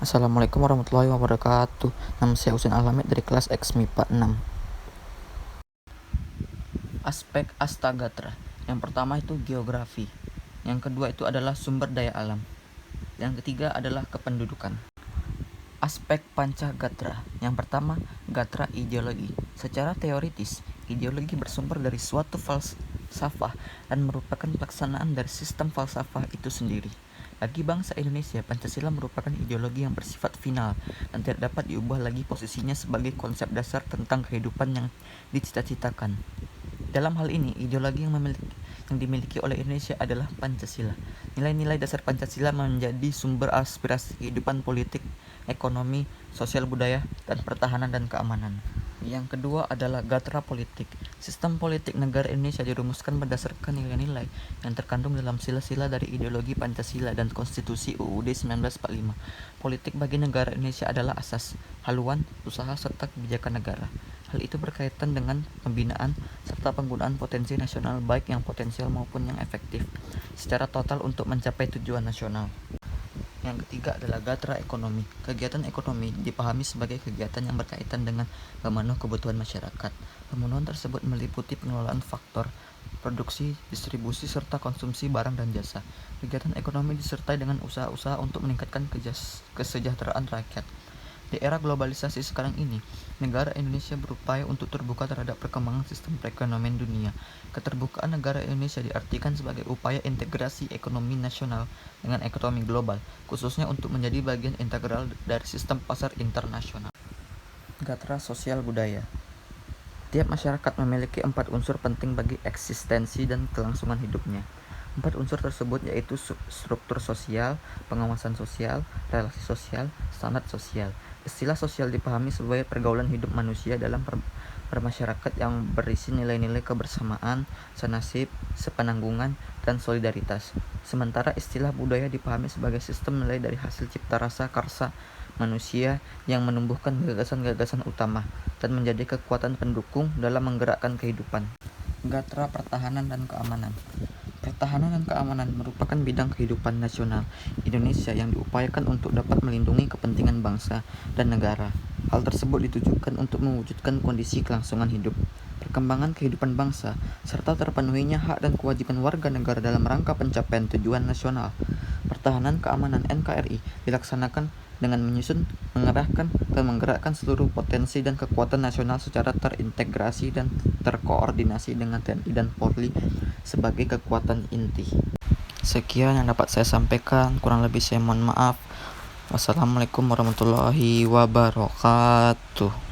Assalamualaikum warahmatullahi wabarakatuh. Nama saya Husin Alamid dari kelas X MIPA 6. Aspek Astagatra. Yang pertama itu geografi. Yang kedua itu adalah sumber daya alam. Yang ketiga adalah kependudukan. Aspek Pancagatra. Yang pertama, gatra ideologi. Secara teoritis, ideologi bersumber dari suatu falsafah dan merupakan pelaksanaan dari sistem falsafah itu sendiri. Bagi bangsa Indonesia, Pancasila merupakan ideologi yang bersifat final dan tidak dapat diubah lagi posisinya sebagai konsep dasar tentang kehidupan yang dicita-citakan. Dalam hal ini, ideologi yang dimiliki oleh Indonesia adalah Pancasila. Nilai-nilai dasar Pancasila menjadi sumber aspirasi kehidupan politik, ekonomi, sosial budaya, dan pertahanan dan keamanan. Yang kedua adalah gatra politik. Sistem politik negara Indonesia dirumuskan berdasarkan nilai-nilai yang terkandung dalam sila-sila dari ideologi Pancasila dan Konstitusi UUD 1945. Politik bagi negara Indonesia adalah asas, haluan, usaha, serta kebijakan negara. Hal itu berkaitan dengan pembinaan serta penggunaan potensi nasional baik yang potensial maupun yang efektif secara total untuk mencapai tujuan nasional. Yang ketiga adalah gatra ekonomi. Kegiatan ekonomi dipahami sebagai kegiatan yang berkaitan dengan memenuhi kebutuhan masyarakat. Pemenuhan tersebut meliputi pengelolaan faktor produksi, distribusi, serta konsumsi barang dan jasa. Kegiatan ekonomi disertai dengan usaha-usaha untuk meningkatkan kesejahteraan rakyat. Di era globalisasi sekarang ini, negara Indonesia berupaya untuk terbuka terhadap perkembangan sistem perekonomian dunia. Keterbukaan negara Indonesia diartikan sebagai upaya integrasi ekonomi nasional dengan ekonomi global, khususnya untuk menjadi bagian integral dari sistem pasar internasional. Gatra sosial budaya. Tiap masyarakat memiliki 4 unsur penting bagi eksistensi dan kelangsungan hidupnya. 4 unsur tersebut yaitu struktur sosial, pengawasan sosial, relasi sosial, standar sosial. Istilah sosial dipahami sebagai pergaulan hidup manusia dalam bermasyarakat yang berisi nilai-nilai kebersamaan, senasib, sepenanggungan, dan solidaritas. Sementara istilah budaya dipahami sebagai sistem nilai dari hasil cipta rasa karsa manusia yang menumbuhkan gagasan-gagasan utama dan menjadi kekuatan pendukung dalam menggerakkan kehidupan. Gatra pertahanan dan keamanan. Pertahanan dan keamanan merupakan bidang kehidupan nasional Indonesia yang diupayakan untuk dapat melindungi kepentingan bangsa dan negara. Hal tersebut ditujukan untuk mewujudkan kondisi kelangsungan hidup, perkembangan kehidupan bangsa, serta terpenuhinya hak dan kewajiban warga negara dalam rangka pencapaian tujuan nasional. Pertahanan keamanan NKRI dilaksanakan dengan menyusun, mengerahkan, dan menggerakkan seluruh potensi dan kekuatan nasional secara terintegrasi dan terkoordinasi dengan TNI dan Polri sebagai kekuatan inti. Sekian yang dapat saya sampaikan, kurang lebih saya mohon maaf. Wassalamualaikum warahmatullahi wabarakatuh.